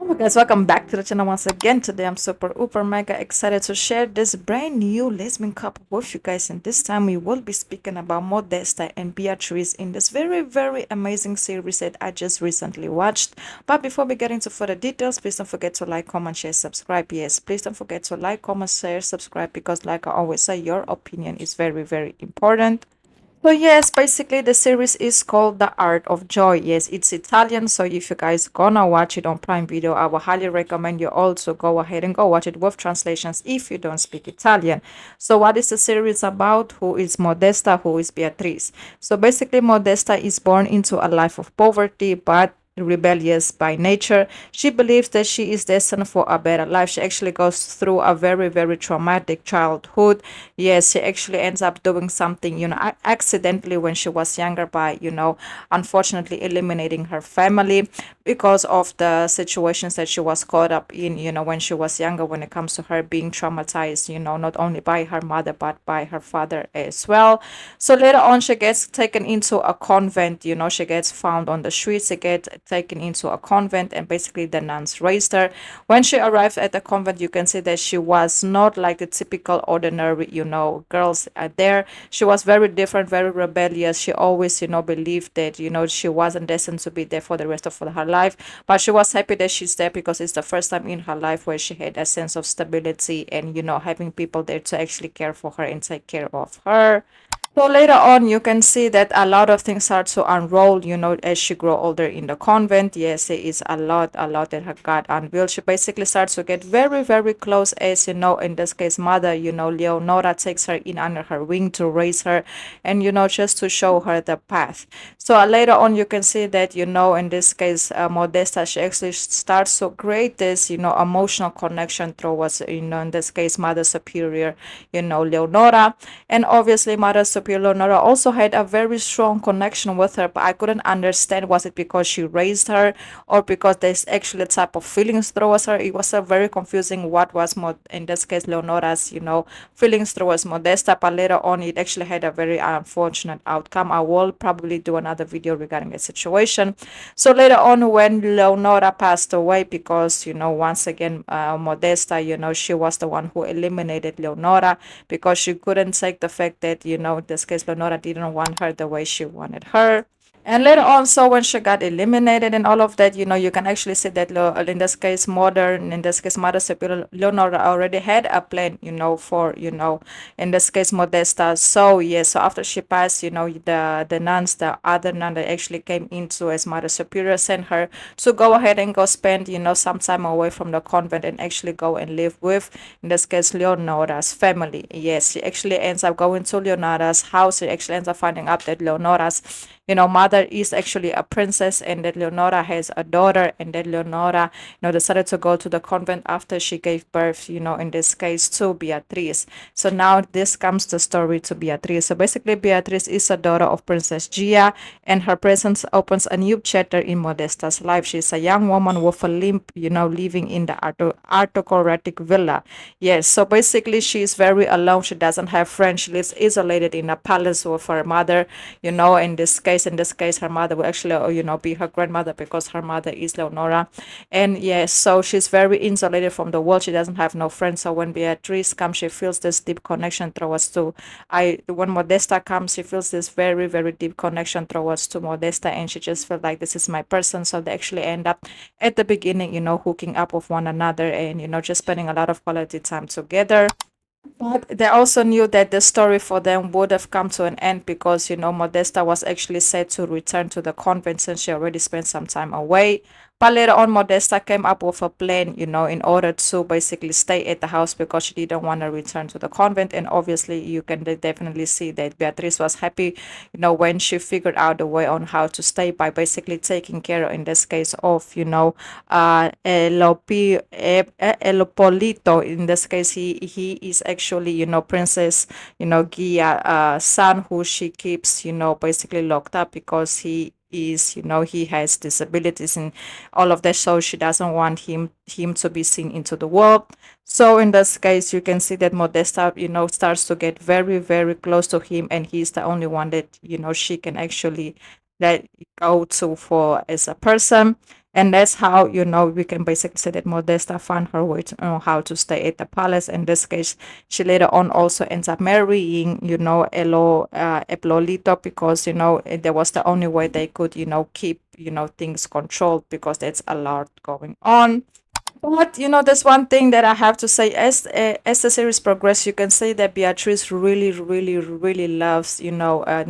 Hello guys, welcome back to the channel once again. Today I'm super mega excited to share this brand new lesbian couple with you guys, and this time we will be speaking about Modesta and Beatrice in this very amazing series that I just recently watched. But before we get into further details, please don't forget to like, comment, share, subscribe. Yes, please don't forget to like, comment, share, subscribe, because like I always say, your opinion is very important. So yes, basically the series is called The Art of Joy. Yes, it's Italian, so if you guys gonna watch it on Prime Video, I will highly recommend you also go ahead and go watch it with translations if you don't speak Italian. So what is the series about? Who is Modesta? Who is Beatrice? So basically Modesta is born into a life of poverty, but rebellious by nature. She believes that she is destined for a better life. She actually goes through a very traumatic childhood. Yes, she actually ends up doing something, accidentally when she was younger by, unfortunately eliminating her family because of the situations that she was caught up in, when she was younger, when it comes to her being traumatized, not only by her mother but by her father as well. So later on, she gets taken into a convent, she gets found on the streets, she gets taken into a convent, and basically the nuns raised her. When she arrived at the convent, you can see that she was not like the typical ordinary, girls there. She was very different, very rebellious. She always, believed that, she wasn't destined to be there for the rest of her life. But she was happy that she's there because it's the first time in her life where she had a sense of stability and, having people there to actually care for her and take care of her. So later on, you can see that a lot of things start to unroll, as she grow older in the convent. Yes, there is a lot that her got unveiled. She basically starts to get very close, as in this case, mother, Leonora takes her in under her wing to raise her and, just to show her the path. So later on, you can see that, in this case, Modesta, she actually starts to create this, emotional connection towards, in this case, Mother Superior, Leonora. And obviously, Mother Superior Leonora also had a very strong connection with her, but I couldn't understand, was it because she raised her or because there's actually a type of feelings towards her. It was a very confusing what was in this case Leonora's, feelings towards Modesta, but later on it actually had a very unfortunate outcome. I will probably do another video regarding the situation. So later on, when Leonora passed away, because, once again, Modesta, she was the one who eliminated Leonora because she couldn't take the fact that, in this case, Leonora didn't want her the way she wanted her. And later on, so when she got eliminated and all of that, you can actually see that in this case, Mother Superior Leonora already had a plan, for, in this case, Modesta. So, yes, so after she passed, the nuns, the other nun that actually came into as Mother Superior, sent her to go ahead and go spend, some time away from the convent and actually go and live with, in this case, Leonora's family. Yes, she actually ends up going to Leonora's house. She actually ends up finding out that Leonora's, mother is actually a princess, and that Leonora has a daughter, and that Leonora, decided to go to the convent after she gave birth, in this case, to Beatrice. So now this comes the story to Beatrice. So basically, Beatrice is a daughter of Princess Gia, and her presence opens a new chapter in Modesta's life. She's a young woman with a limp, living in the aristocratic villa. Yes, so basically, she's very alone. She doesn't have friends. She lives isolated in a palace with her mother. In this case, her mother will actually, be her grandmother, because her mother is Leonora. And yes, so she's very insulated from the world. She doesn't have no friends. So when Beatrice comes, she feels this deep connection towards to when Modesta comes, she feels this very deep connection towards to Modesta, and she just felt like this is my person. So they actually end up at the beginning, hooking up with one another and, just spending a lot of quality time together. But they also knew that the story for them would have come to an end because, Modesta was actually set to return to the convent since she already spent some time away. But later on, Modesta came up with a plan, in order to basically stay at the house because she didn't want to return to the convent. And obviously, you can definitely see that Beatrice was happy, when she figured out a way on how to stay by basically taking care, in this case, of, El Polito. In this case, he is actually, Princess, Gia, son, who she keeps, basically locked up because he has disabilities and all of that, so she doesn't want him to be seen into the world. So in this case, you can see that Modesta, starts to get very close to him, and he's the only one that, she can actually let go to for as a person. And that's how, we can basically say that Modesta found her way to know how to stay at the palace. In this case, she later on also ends up marrying, Eplolito, because, there was the only way they could, keep, things controlled, because that's a lot going on. But there's one thing that I have to say. As the series progresses, you can see that Beatrice really, really, really loves, in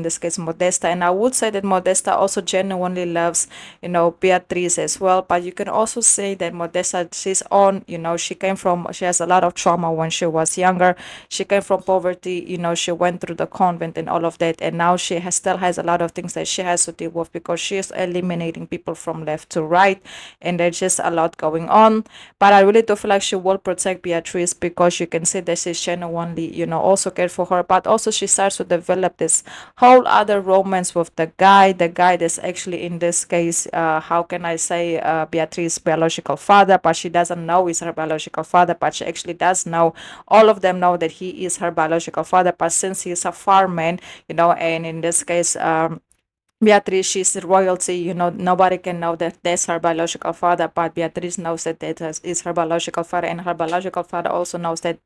this case, Modesta, and I would say that Modesta also genuinely loves, Beatrice as well. But you can also say that Modesta, she has a lot of trauma when she was younger. She came from poverty, she went through the convent and all of that, and now still has a lot of things that she has to deal with, because she is eliminating people from left to right, and there's just a lot going on. But I really do feel like she will protect Beatrice, because you can see that she's genuinely, also care for her. But also she starts to develop this whole other romance with the guy that's actually, in this case, how can I say, Beatrice's biological father, but she doesn't know he's her biological father, but she actually does know. All of them know that he is her biological father, but since he's a farmman, and in this case, Beatrice, she's royalty, nobody can know that that's her biological father, but Beatrice knows that is her biological father, and her biological father also knows that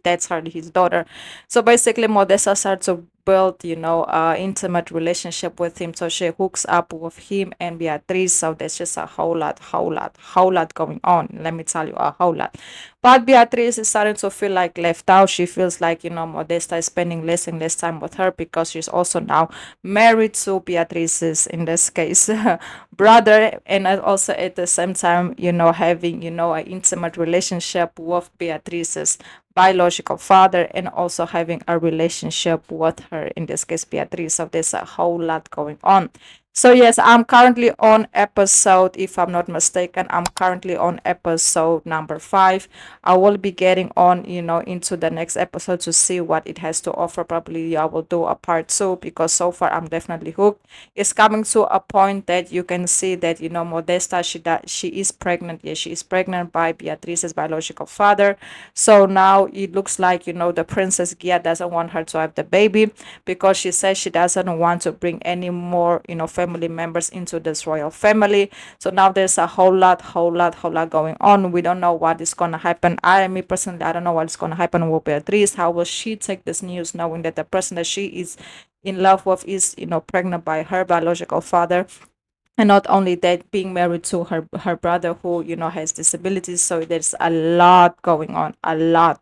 that's his daughter. So basically, Modesta starts to build, intimate relationship with him. So she hooks up with him and Beatrice. So there's just a whole lot going on. Let me tell you, a whole lot. But Beatrice is starting to feel like left out. She feels like, Modesta is spending less and less time with her, because she's also now married to Beatrice's, in this case, brother, and also at the same time, having, an intimate relationship with Beatrice's biological father, and also having a relationship with her, in this case, Beatrice. So there's a whole lot going on. So yes, I'm currently on episode, if I'm not mistaken, I'm currently on episode number 5. I will be getting on, into the next episode to see what it has to offer. Probably I will do a part 2, because so far I'm definitely hooked. It's coming to a point that you can see that, Modesta, she is pregnant. Yes, she is pregnant by Beatrice's biological father. So now it looks like, the Princess Gia doesn't want her to have the baby, because she says she doesn't want to bring any more, family members into this royal family. So now there's a whole lot going on. We don't know what is going to happen. Me personally, I don't know what is going to happen with Beatrice. How will she take this news, knowing that the person that she is in love with is, pregnant by her biological father? And not only that, being married to her brother, who, has disabilities. So there's a lot going on, a lot,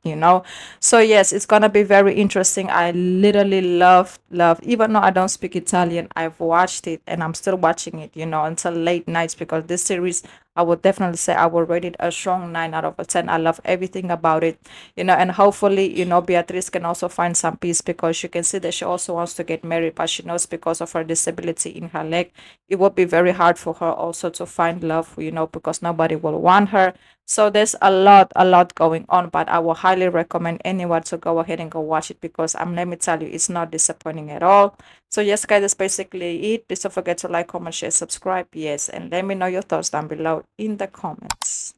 so yes, it's gonna be very interesting. I literally love, even though I don't speak Italian, I've watched it, and I'm still watching it, until late nights, because this series, I would definitely say I will rate it a strong 9 out of a 10. I love everything about it, and hopefully, Beatrice can also find some peace, because you can see that she also wants to get married, but she knows, because of her disability in her leg, it would be very hard for her also to find love, because nobody will want her. So there's a lot going on, but I will highly recommend anyone to go ahead and go watch it, because let me tell you, it's not disappointing at all. So yes, guys, that's basically it. Please don't forget to like, comment, share, subscribe. Yes, and let me know your thoughts down below in the comments.